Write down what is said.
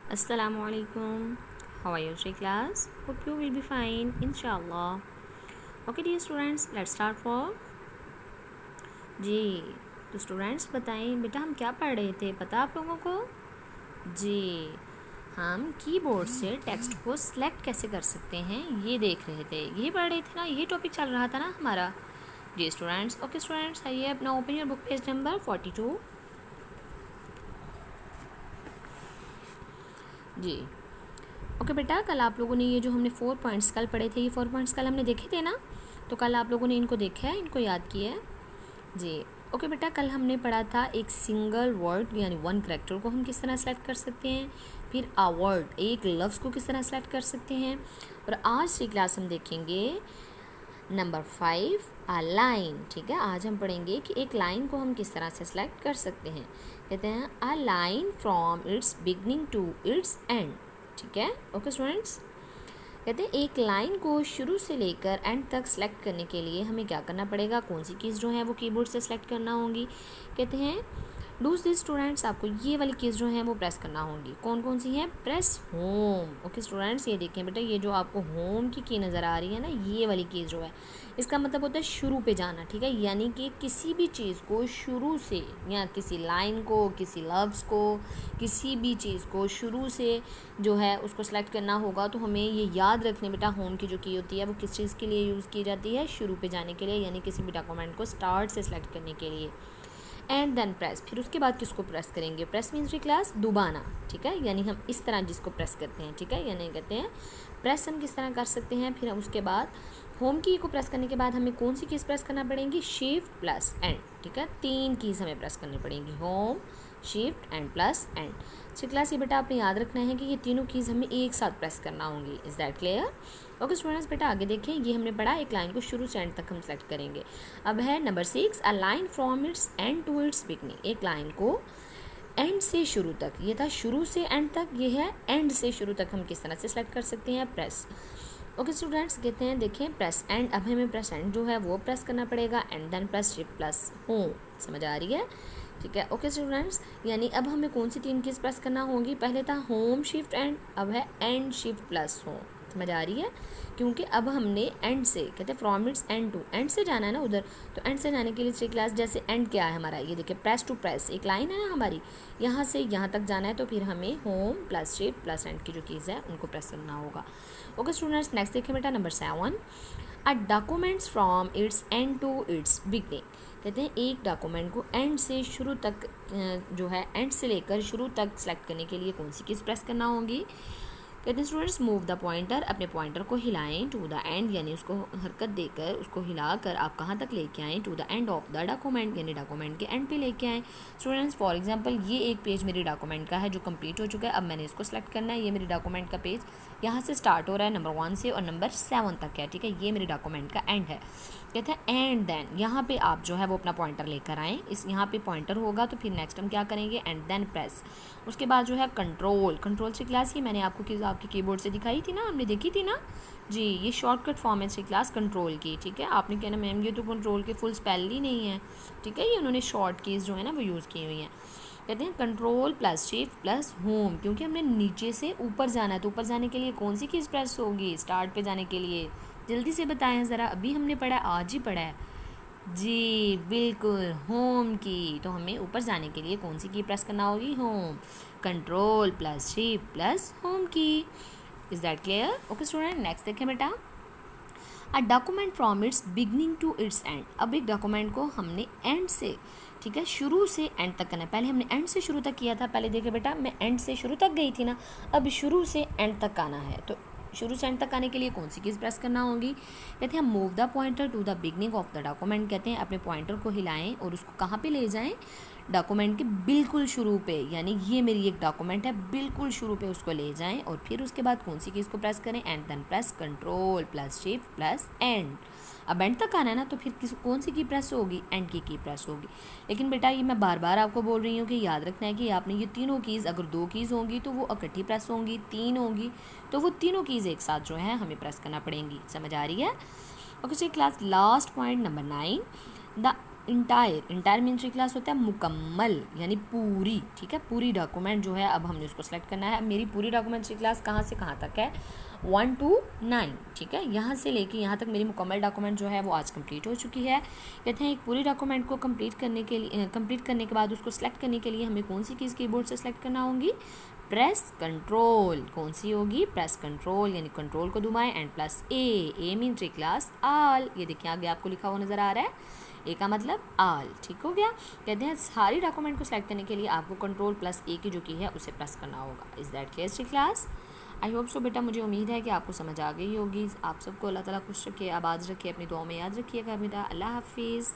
Assalamualaikum. How are you today, class? Hope you will be fine, inshallah. Okay, dear students, let's start work. जी, तो students बताएं बेटा हम क्या पढ़ रहे थे, पता आप लोगों को? जी, हम कीबोर्ड से टेक्स्ट को सिलेक्ट कैसे कर सकते हैं ये देख रहे थे, यही पढ़ रहे थे ना, यही टॉपिक चल रहा था ना हमारा. जी स्टूडेंट्स, ओके स्टूडेंट्स, आइए अपना open your book page number 42. जी ओके बेटा, कल आप लोगों ने ये जो हमने 4 पॉइंट्स कल पढ़े थे, ये 4 पॉइंट्स कल हमने देखे थे ना, तो कल आप लोगों ने इनको देखा है, इनको याद किया है. जी ओके बेटा, कल हमने पढ़ा था एक सिंगल वर्ड यानी वन करेक्टर को हम किस तरह सेलेक्ट कर सकते हैं, फिर अ वर्ड एक लफ्ज़ को किस तरह सेलेक्ट कर सकते हैं, और आज की क्लास हम देखेंगे नंबर 5 अ लाइन. ठीक है, आज हम पढ़ेंगे कि एक लाइन को हम किस तरह से सेलेक्ट कर सकते हैं. कहते हैं a line from its beginning to its end. ठीक है, ओके स्टूडेंट्स, कहते हैं एक लाइन को शुरू से लेकर एंड तक सेलेक्ट करने के लिए हमें क्या करना पड़ेगा, कौन सी कीज़ जो है वो कीबोर्ड से सेलेक्ट करना होंगी. कहते हैं डूज दिस स्टूडेंट्स, आपको ये वाली कीज़ जो है वो प्रेस करना होंगी. कौन कौन सी हैं? Press home. ओके स्टूडेंट्स, ये देखें बेटा, ये जो आपको होम की नज़र आ रही है ना, ये वाली कीज़ जो है इसका मतलब होता है शुरू पे जाना. ठीक है, यानी कि किसी भी चीज़ को शुरू से, या किसी लाइन को, किसी लफ्ज़ को, किसी भी चीज़ को शुरू से जो है उसको सेलेक्ट करना होगा. तो हमें ये याद रखने बेटा, होम की जो की होती है वो किस चीज़ के लिए यूज़ की जाती है, शुरू पे जाने के लिए, यानी किसी भी डॉक्यूमेंट को स्टार्ट से सेलेक्ट करने के लिए. एंड देन प्रेस, फिर उसके बाद किसको प्रेस करेंगे? प्रेस मीन्स भी क्लास दुबाना. ठीक है, यानी हम इस तरह जिसको प्रेस करते हैं. ठीक है, यानी कहते हैं प्रेस हम किस तरह कर सकते हैं. फिर हम उसके बाद होम की को प्रेस करने के बाद हमें कौन सी कीज़ प्रेस करना पड़ेगी? Shift plus and. ठीक है, 3 कीज़ हमें प्रेस करनी पड़ेंगी, home, shift and plus and. So class ये बेटा आपने याद रखना है कि ये तीनों कीज़ हमें एक साथ प्रेस करना होंगी. Is that clear? Okay students, बेटा आगे देखें, ये हमने पढ़ा एक लाइन को शुरू से एंड तक हम सेलेक्ट करेंगे. अब है number 6 a line from its end to its beginning. एक लाइन को एंड से शुरू तक, ये था शुरू से एंड तक, ये है एंड से शुरू तक, हम किस तरह से सेलेक्ट कर सकते हैं? प्रेस. ओके स्टूडेंट्स, कहते हैं देखें प्रेस एंड, अब हमें प्रेस एंड जो है वो प्रेस करना पड़ेगा. And then press shift plus home. समझ आ रही है? ठीक है, ओके स्टूडेंट्स, यानी अब हमें कौन सी 3 कीज़ प्रेस करना होगी? पहले था होम शिफ्ट एंड, अब है एंड शिफ्ट प्लस होम. समझ आ रही है? क्योंकि अब हमने एंड से, कहते हैं from its end to, end से जाना है ना उधर, तो एंड से जाने के लिए क्लास जैसे एंड क्या है हमारा, ये देखिए प्रेस टू प्रेस एक लाइन है ना हमारी, यहाँ से यहाँ तक जाना है, तो फिर हमें home plus shift plus and की जो कीज़ है उनको प्रेस करना होगा. ओके स्टूडेंट्स, नेक्स्ट देखिए बेटा number 7 a documents from its end to its beginning. कहते हैं एक डॉक्यूमेंट को एंड से शुरू तक जो है एंड से लेकर शुरू तक सेलेक्ट करने के लिए कौन सी कीज़ प्रेस करना होगी? कहते हैं स्टूडेंट्स मूव द पॉइंटर, अपने पॉइंटर को हिलाएं टू द एंड, यानी उसको हरकत देकर उसको हिलाकर आप कहाँ तक लेके आएँ? To the end of the document, यानी डॉक्यूमेंट के एंड पे लेके आएँ. स्टूडेंट्स फॉर एग्जांपल ये एक पेज मेरी डॉक्यूमेंट का है जो कंप्लीट हो चुका है. अब मैंने इसको सेलेक्ट करना है. ये मेरी डॉक्यूमेंट का पेज यहाँ से स्टार्ट हो रहा है नंबर 1 से और नंबर 7 तक है. ठीक है, ये मेरी डॉक्यूमेंट का एंड है. कहते हैं एंड देन, यहाँ पे आप जो है वो अपना पॉइंटर लेकर आएँ. इस यहाँ पे पॉइंटर होगा तो फिर नेक्स्ट हम क्या करेंगे? And then press. उसके बाद जो है कंट्रोल. कंट्रोल से क्लास ये मैंने आपको आपके कीबोर्ड से दिखाई थी ना, हमने देखी थी ना जी, ये शॉर्टकट फॉर्म है से क्लास कंट्रोल की. ठीक है, आपने कहना मैम ये तो कंट्रोल के फुल स्पेल ही नहीं है. ठीक है, ये उन्होंने शॉर्ट कीज़ जो है ना वो यूज़ की हुई हैं. कहते हैं control plus shift plus home, क्योंकि हमने नीचे से ऊपर जाना है, तो ऊपर जाने के लिए कौन सी कीज़ प्रेस होगी? स्टार्ट पे जाने के लिए जल्दी से बताएं ज़रा, अभी हमने पढ़ा है, आज ही पढ़ा है जी, बिल्कुल होम की. तो हमें ऊपर जाने के लिए कौन सी की प्रेस करना होगी? Home. Control plus shift plus home key. Is that clear? Okay student, next देखें बेटा a document from its beginning to its end. अब एक डॉक्यूमेंट को हमने एंड से, ठीक है, शुरू से एंड तक करना है. पहले हमने एंड से शुरू तक किया था. पहले देखिए बेटा मैं एंड से शुरू तक गई थी ना, अब शुरू से एंड तक आना है. तो शुरू से एंड तक आने के लिए कौन सी कीज़ प्रेस करना होगी? कहते हैं move the pointer to the beginning of the document. कहते हैं अपने पॉइंटर को हिलाएं और उसको कहाँ पे ले जाएं? डॉक्यूमेंट के बिल्कुल शुरू पे, यानी ये मेरी एक डॉक्यूमेंट है, बिल्कुल शुरू पे उसको ले जाएं और फिर उसके बाद कौन सी कीज़ को प्रेस करें? And then press control plus shift plus end. अब एंड तक आना है ना, तो फिर कौन सी की प्रेस होगी? एंड की प्रेस होगी. लेकिन बेटा ये मैं बार बार आपको बोल रही हूँ कि याद रखना है कि आपने ये तीनों कीज़, अगर 2 कीज़ होंगी तो वो इकट्ठी प्रेस होंगी, 3 होंगी तो वो तीनों कीज़ एक साथ जो है हमें प्रेस करना पड़ेंगी. समझ आ रही है? Okay class, last point number 9 the entire, entire means class होता है मुकम्मल यानी पूरी, ठीक है। पूरी डॉक्यूमेंट जो है अब हमने उसको सेलेक्ट करना है। अब मेरी पूरी डॉक्यूमेंट्री क्लास कहाँ से कहाँ तक है, 1 to 9, ठीक है। यहाँ से लेके यहाँ तक मेरी मुकम्मल डॉक्यूमेंट जो है वो आज कंप्लीट हो चुकी है। कहते हैं एक पूरी डॉक्यूमेंट को कंप्लीट करने के बाद उसको सेलेक्ट करने के लिए हमें कौन सी कीज़ कीबोर्ड से सेलेक्ट करना होगी, प्रेस कंट्रोल। कौन सी होगी, प्रेस कंट्रोल, यानी कंट्रोल को दबाएं and plus A mean tree class all. ये देखिए आगे आपको लिखा हुआ नज़र आ रहा है, ए का मतलब आल, ठीक हो गया। कहते हैं सारी डॉक्यूमेंट को सेलेक्ट करने के लिए आपको कंट्रोल प्लस ए की जो की है उसे प्रेस करना होगा। Is that clear tree class? I hope so बेटा, मुझे उम्मीद है कि आपको समझ आ गई होगी। आप सबको अल्लाह ताला खुश रखिए, आबाद रखिए, अपनी दुआ में याद रखिएगा बेटा। अल्लाह हाफिज़।